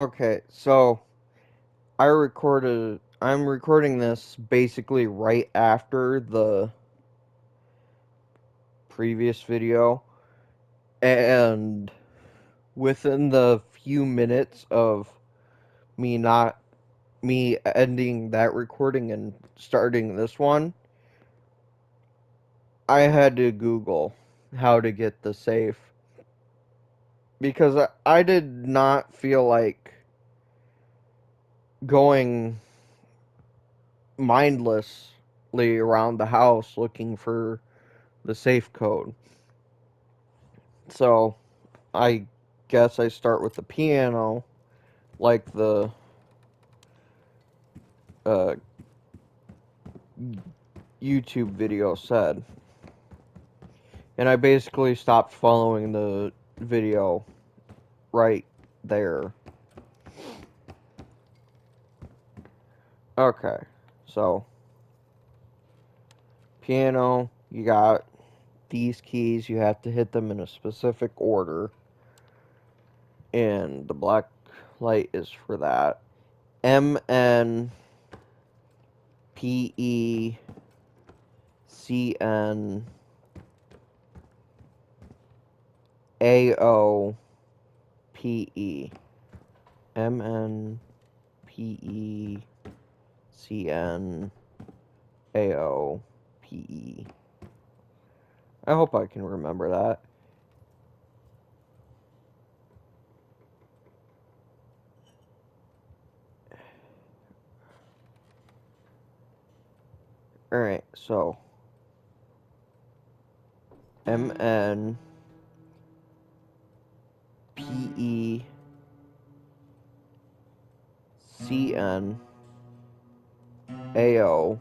Okay, so I'm recording this basically right after the previous video, and within the few minutes of me not me ending that recording and starting this one, I had to Google how to get the safe because I did not feel like going mindlessly around the house looking for the safe code. So I guess I start with the piano, like the uh, YouTube video said. And I basically stopped following the video right there. Okay, so piano, you got these keys, you have to hit them in a specific order, and the black light is for that. M N P E C N A O P E. M N P E C N A O P E. I hope I can remember that. Alright, so M N P E C N A O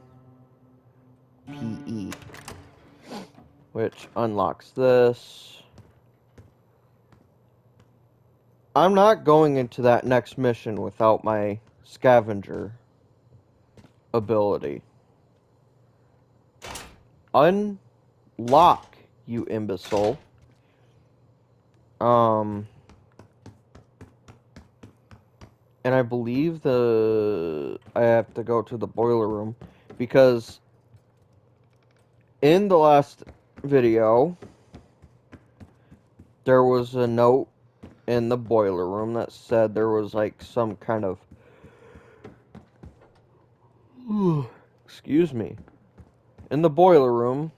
P E, which unlocks this. I'm not going into that next mission without my scavenger ability. Unlock, you imbecile. And I believe I have to go to the boiler room because in the last video there was a note in the boiler room that said there was like some kind of excuse me. In the boiler room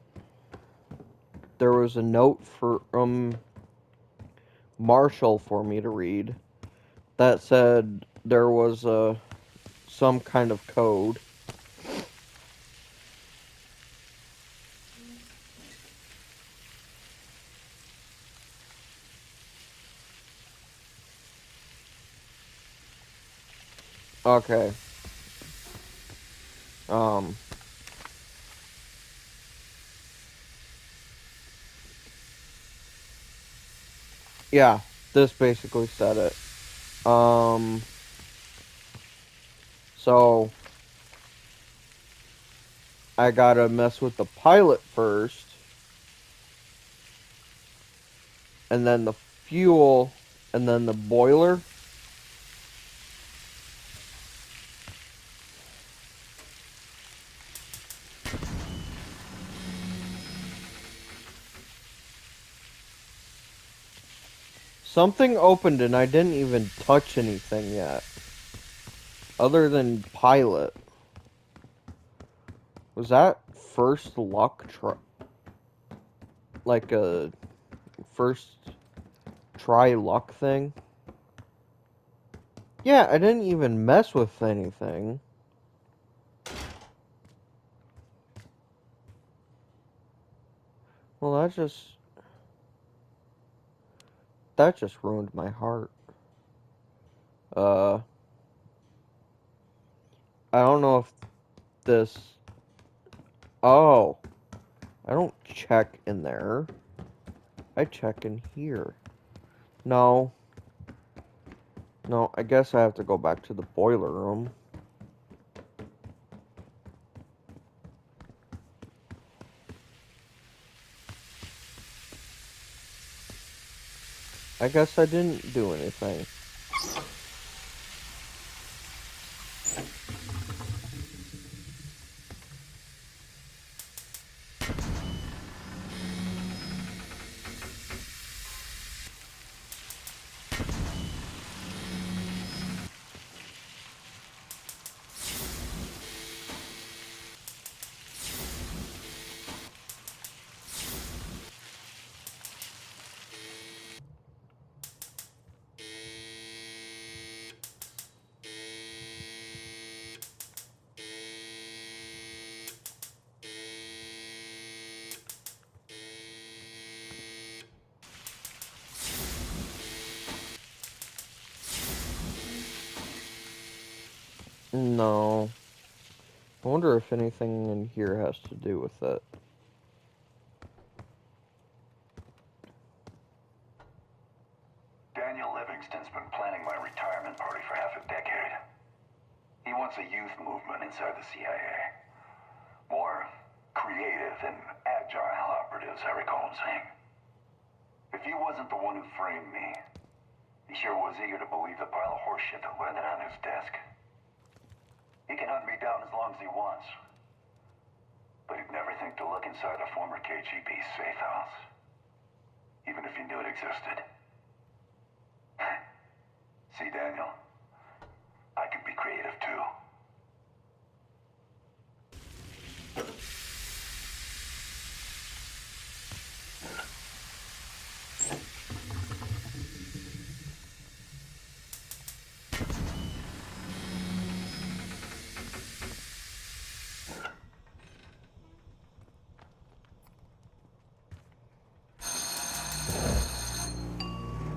there was a note from Marshall for me to read that said there was some kind of code. Okay. Um yeah, this basically said it. So I gotta mess with the pilot first, and then the fuel, and then the boiler. Something opened and I didn't even touch anything yet. Other than pilot. Was that first luck like a first try luck thing? Yeah, I didn't even mess with anything. Well, that just ruined my heart. Uh, I don't know if this. Oh, I don't check in there. I check in here. No. No, I guess I have to go back to the boiler room. I guess I didn't do anything. No. I wonder if anything in here has to do with it. Daniel Livingston's been planning my retirement party for half a decade. He wants a youth movement inside the CIA. More creative and agile operatives, I recall him saying. If he wasn't the one who framed me, he sure was eager to believe the pile of horseshit that landed on his desk. He can hunt me down as long as he wants. But he'd never think to look inside a former KGB safe house. Even if he knew it existed. See, Daniel, I can be creative too.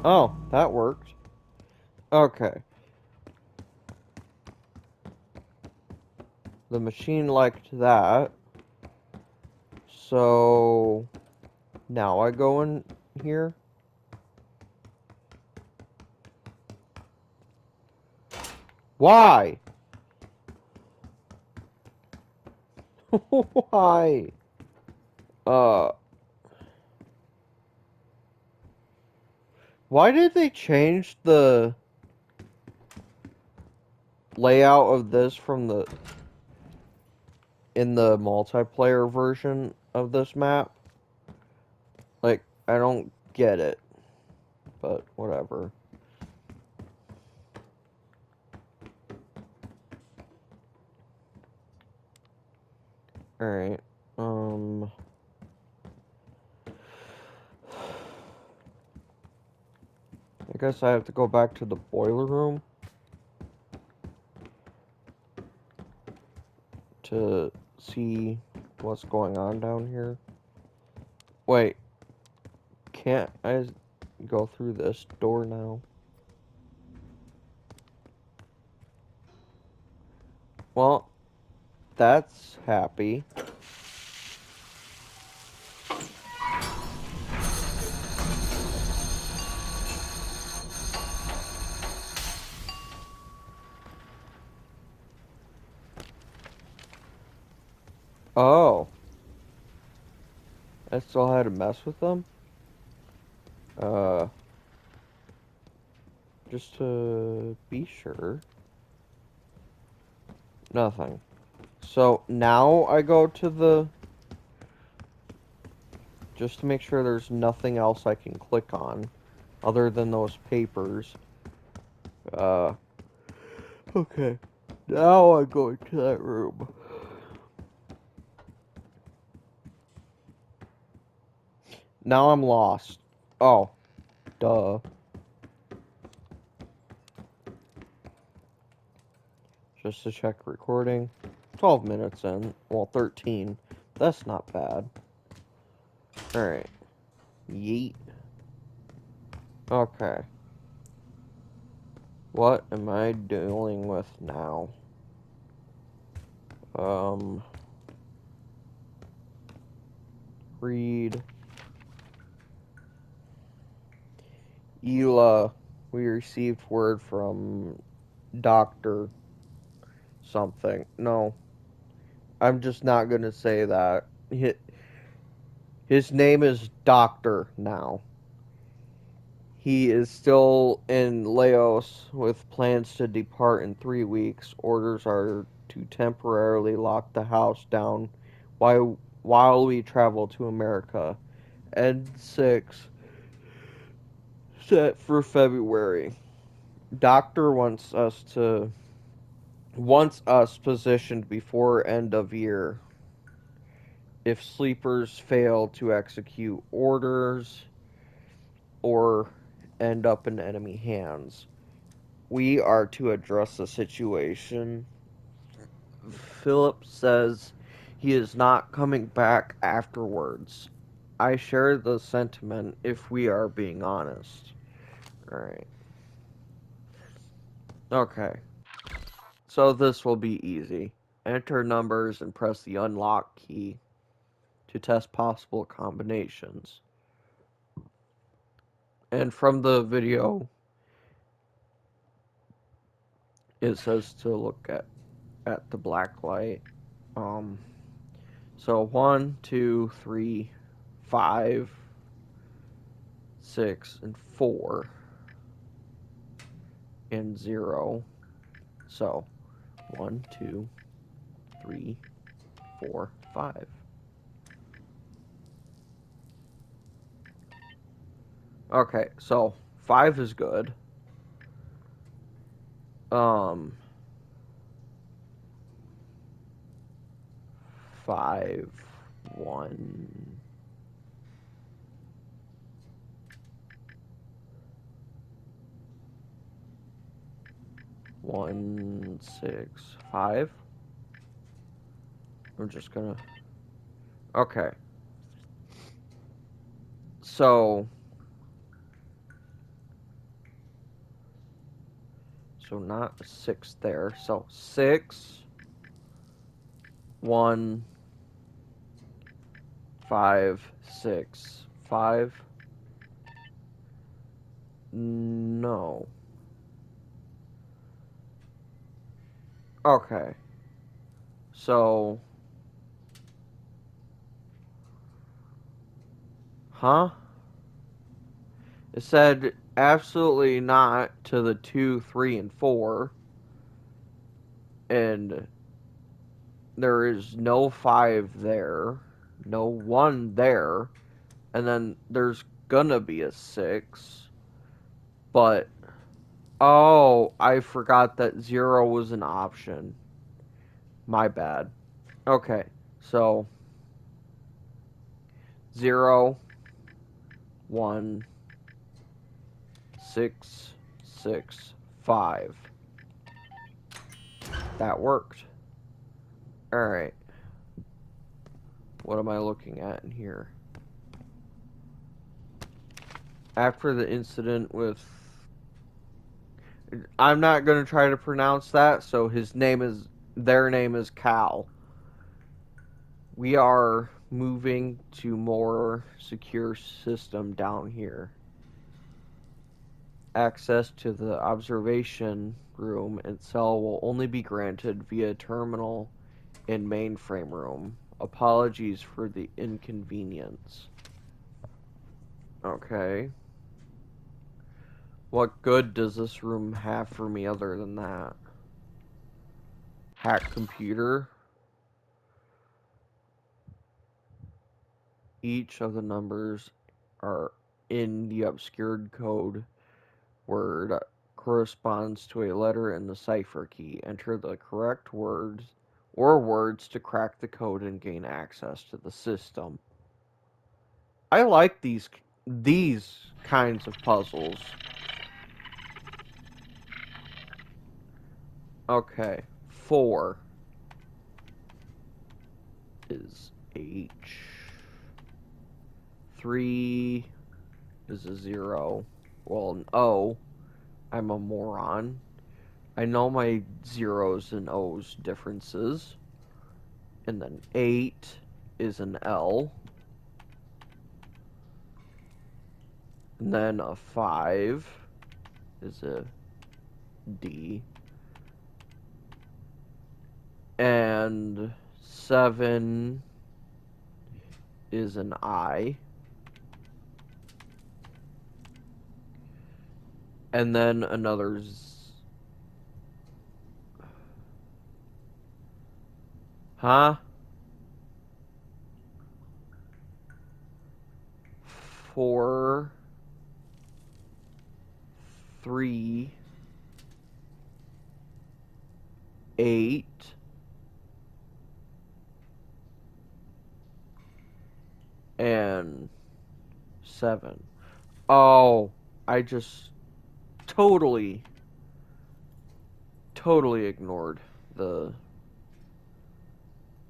Oh, that worked. Okay. The machine liked that. So now I go in here. Why? Why? Uh, why did they change the layout of this from the in the multiplayer version of this map? Like, I don't get it, but whatever. Alright, I guess I have to go back to the boiler room to see what's going on down here. Wait, can't I go through this door now? Well, that's happy. Oh, I still had to mess with them? Uh, just to be sure. Nothing. So now I go to the... just to make sure there's nothing else I can click on other than those papers. Okay. Now I go into that room. Now I'm lost. Oh, duh. Just to check recording. 12 minutes in. Well, 13. That's not bad. Alright. Yeet. Okay. What am I dealing with now? Read. Ela, we received word from Dr. something. No, I'm just not gonna say that. His name is Doctor now. He is still in Laos with plans to depart in 3 weeks. Orders are to temporarily lock the house down while we travel to America. N6 set for February. Doctor wants us positioned before end of year. If sleepers fail to execute orders or end up in enemy hands, we are to address the situation. Philip says he is not coming back afterwards. I share the sentiment if we are being honest. Alright. Okay. So this will be easy. Enter numbers and press the unlock key to test possible combinations. And from the video, it says to look at the black light. So 1, 2, 3, 5, 6, and 4, and 0. So 1, 2, 3, 4, 5. Okay, so 5 is good. 5, 1, 1, 6, 5. I'm just gonna. Okay. So not a 6 there. So 6, 1, 5, 6, 5. No. Okay. So, huh? It said absolutely not to the 2, 3, and 4. And there is no 5 there. No 1 there. And then there's gonna be a 6. But, oh, I forgot that 0 was an option. My bad. Okay, so 0, 1, 6, 6, 5. That worked. Alright. What am I looking at in here? After the incident with... I'm not going to try to pronounce that, so their name is Cal. We are moving to more secure system down here. Access to the observation room and cell will only be granted via terminal in mainframe room. Apologies for the inconvenience. Okay. What good does this room have for me other than that? Hack computer. Each of the numbers are in the obscured code word corresponds to a letter in the cipher key. Enter the correct words to crack the code and gain access to the system. I like these kinds of puzzles. Okay. 4 is H. 3 is a 0. Well, an O. I'm a moron. I know my zeros and O's differences. And then 8 is an L. And then a 5 is a D. And 7 is an I. And then another huh? 4, 3, 8, and 7. Oh, I just totally ignored the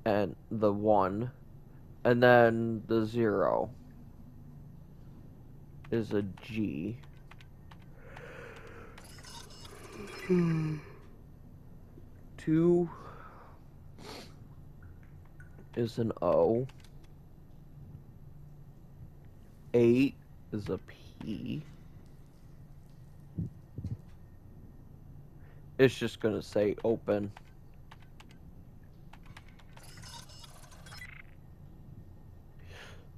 1, and then the 0 is a G. 2 is an O. 8 is a P. It's just gonna say open.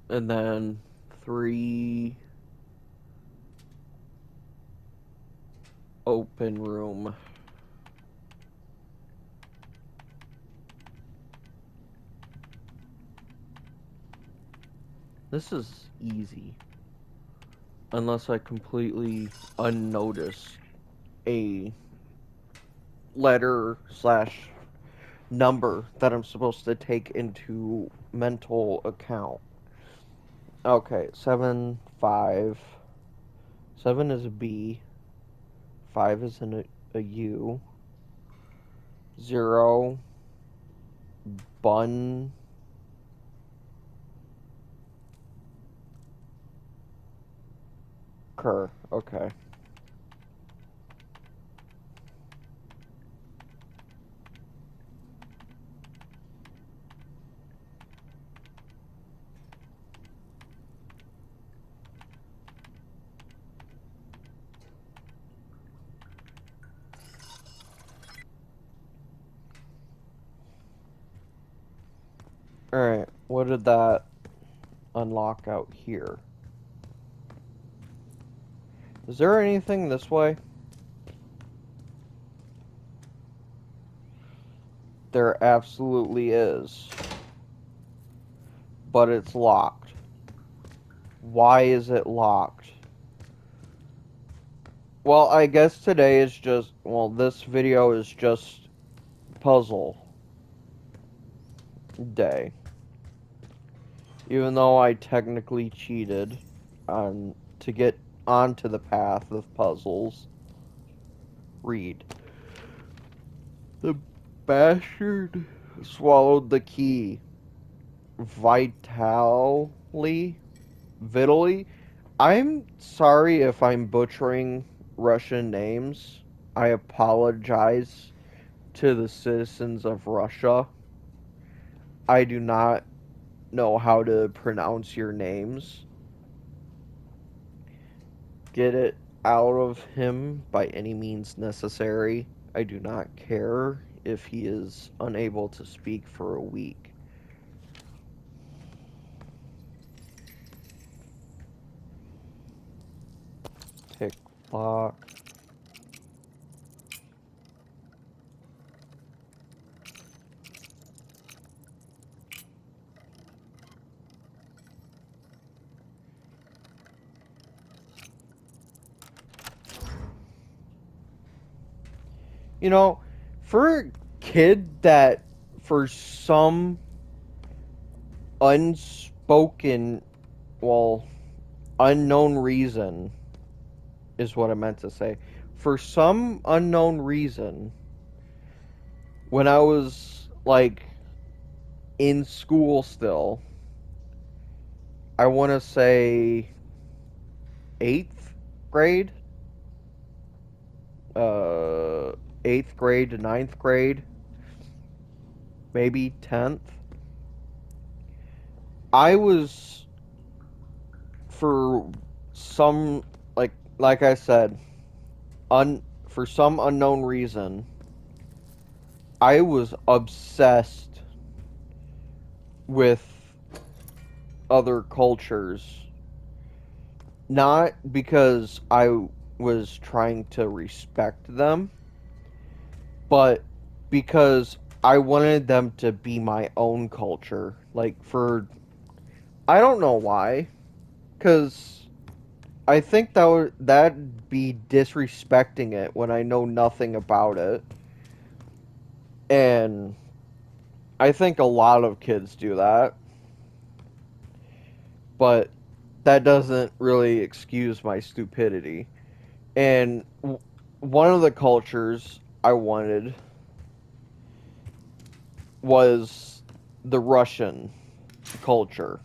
And then 3 open room. This is easy. Unless I completely unnoticed a letter slash number that I'm supposed to take into mental account. Okay, 7, 5. 7 is a B. 5 is a U. 0, bunker. Okay. Alright, what did that unlock out here? Is there anything this way? There absolutely is. But it's locked. Why is it locked? Well, I guess today is just... Well, this video is just puzzle day. Even though I technically cheated to get onto the path of puzzles. Read. The bastard swallowed the key. Vitally? I'm sorry if I'm butchering Russian names. I apologize to the citizens of Russia. I do not know how to pronounce your names. Get it out of him by any means necessary. I do not care if he is unable to speak for a week. Pick lock. You know, for a kid that for some unspoken, well, unknown reason is what I meant to say. For some unknown reason, when I was like in school still, I want to say 8th grade, uh, 8th grade to 9th grade, maybe 10th. I was, for some, like I said, for some unknown reason, I was obsessed with other cultures. Not because I was trying to respect them, but because I wanted them to be my own culture. Like, I don't know why, because I think that'd be disrespecting it when I know nothing about it. And I think a lot of kids do that. But that doesn't really excuse my stupidity. And one of the cultures I wanted was the Russian culture.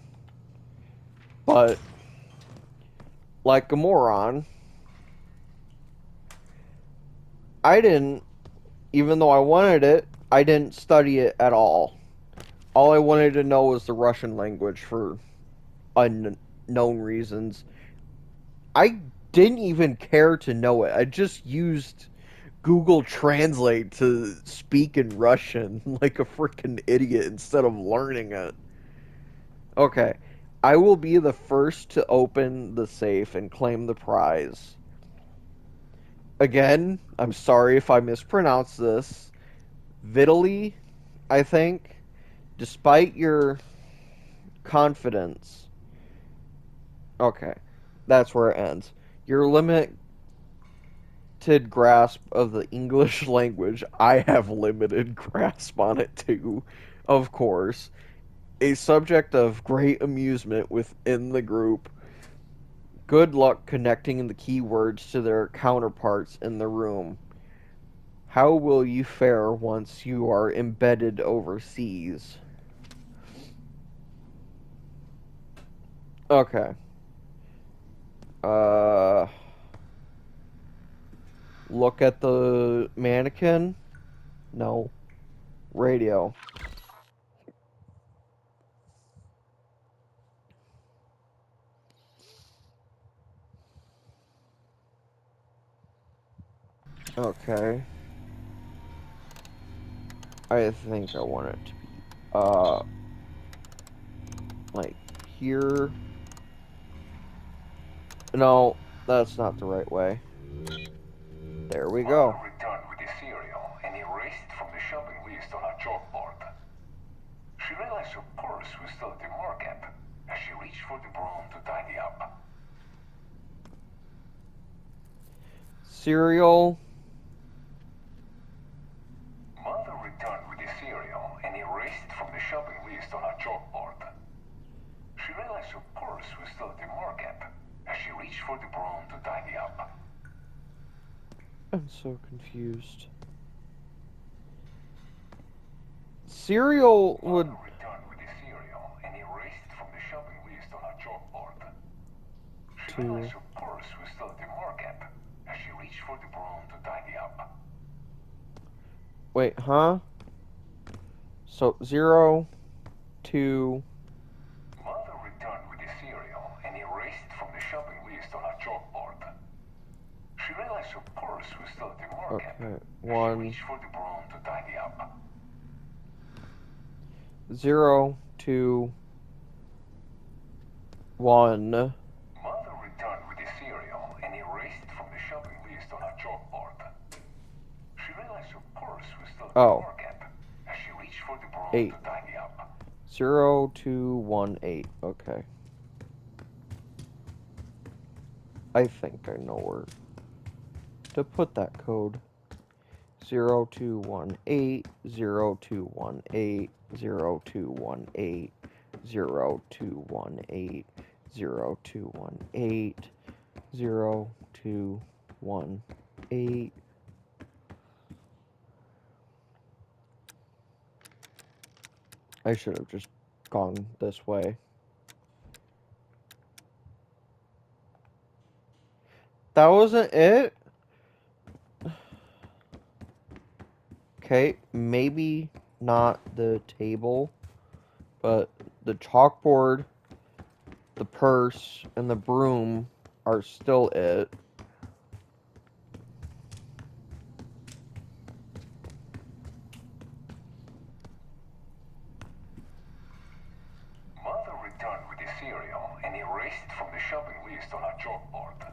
But, like a moron, I didn't even though I wanted it, I didn't study it at all. All I wanted to know was the Russian language for unknown reasons. I didn't even care to know it. I just used Google Translate to speak in Russian like a freaking idiot instead of learning it. Okay. I will be the first to open the safe and claim the prize. Again, I'm sorry if I mispronounce this. Vitaly, I think, despite your confidence. Okay. That's where it ends. Your limited grasp of the English language, I have limited grasp on it too, of course. A subject of great amusement within the group. Good luck connecting the keywords to their counterparts in the room. How will you fare once you are embedded overseas? Okay. Uh, look at the mannequin? No. Radio. Okay. I think I want it to be, like here. No, that's not the right way. There we Mother go. returned with the cereal and erased it from the shopping list on her chalkboard. She realized her purse was still at the markup as she reached for the broom to tidy up. Cereal. Mother returned with the cereal and erased it from the shopping list on her chalkboard. She realized her purse was still at the markup as she reached for the broom to tidy up. I'm so confused. Cereal would. Mother returned with the cereal and erased it from the shopping list on her chalkboard. She To. realized her purse was still at the markup as she reached for the broom to tidy up. Wait, huh? So 0, 2. Mother returned with the cereal and erased it from the shopping list on her chalkboard. She realized her purse was still at the markup Okay, as she 1, reached for the broom to tidy up. 0, 2, 1. Mother returned with the cereal and erased it from the shopping list on her chalkboard. She realized her purse was still at the Oh, markup as she reached for the broom 8. to tidy up. 0, 2, 1, 8. Okay. I think I know where to put that code. 0, 2, 1, 8, 0, 2, 1, 8, 0, 2, 1, 8, 0, 2, 1, 8, 0, 2, 1, 8, 0, 2, 1, 8. I should have just gone this way. That wasn't it? Okay, maybe not the table, but the chalkboard, the purse, and the broom are still it. Mother returned with the cereal and erased it from the shopping list on her chalkboard.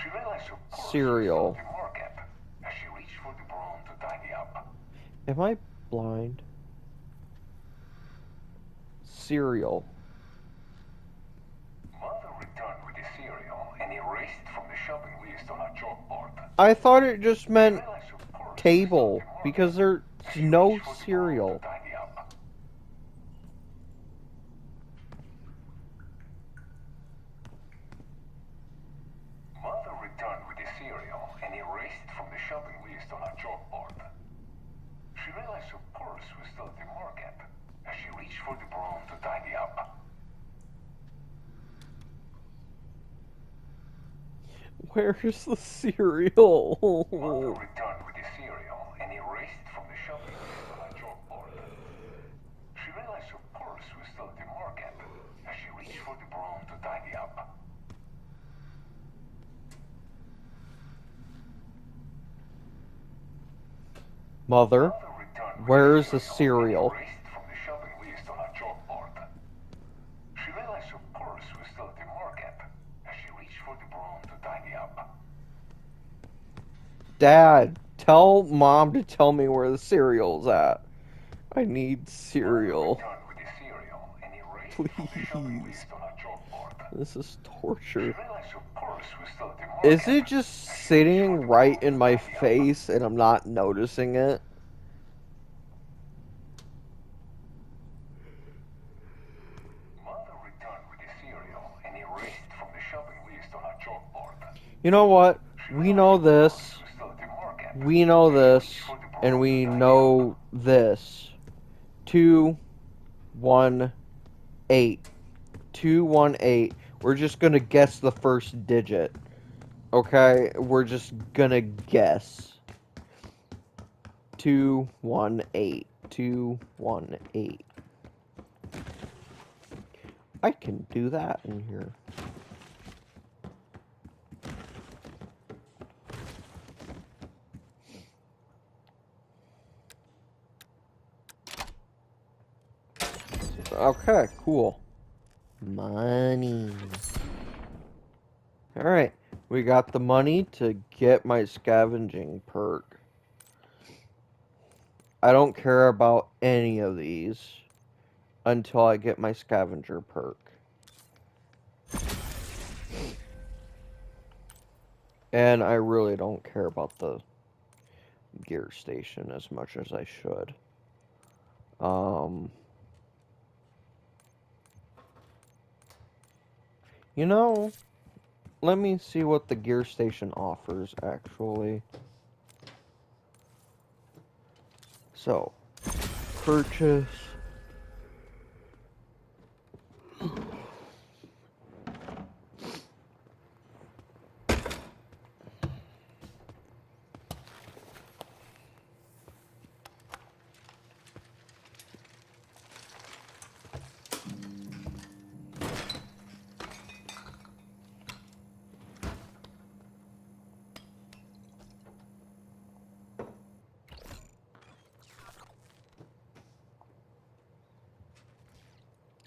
She realized her purse was still Cereal. at the markup as she reached for the broom to tidy up. Am I blind? Cereal. Mother returned with the cereal and erased it from the shopping list on her chalkboard. I thought it just She meant realized her purse was still at table, the markup because there's as she no reached for the broom to cereal. tidy up. Mother returned with the cereal and erased it from the shopping list on her chalkboard. She realized her purse was still at the markup as she reached for the broom to tidy up. Where's the cereal? Mother returned with the cereal and erased from the shopping list on a chalkboard. She realized her purse was still at the market as she reached for the broom to tidy up. Mother, where's the cereal? Erased from the shopping list on a chalkboard. She realized her purse was still at the market as she reached for the broom to tidy up. Dad, tell Mom to tell me where the cereal's at. I need cereal. With the cereal and erased from the shopping Please. list on a chalkboard. This is She torture. realized her purse was still at the market. Is it just sitting right in my face and I'm not noticing it? Mother returned with the cereal and erased from the shopping list on a chalkboard. You know what? We know this. We know this. And we know this. 218. 218. We're just gonna guess the first digit. Okay? We're just gonna guess. 218. 218. I can do that in here. Okay, cool. Money. Alright, we got the money to get my scavenging perk. I don't care about any of these until I get my scavenger perk. And I really don't care about the gear station as much as I should. You know, let me see what the gear station offers, actually. So, purchase.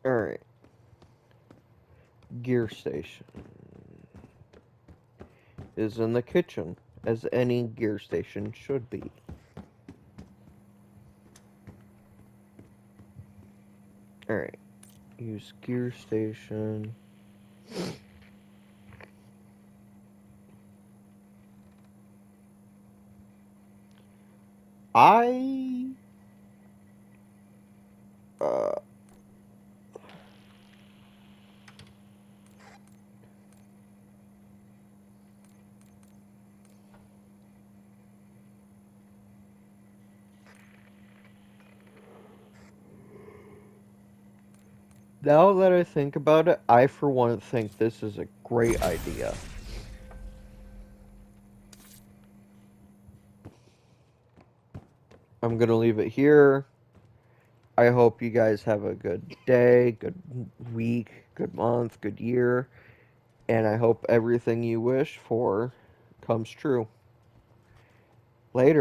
Alright. Gear station is in the kitchen, as any gear station should be. Alright. Use gear station. I now that I think about it, I for one think this is a great idea. I'm gonna leave it here. I hope you guys have a good day, good week, good month, good year, and I hope everything you wish for comes true. Later.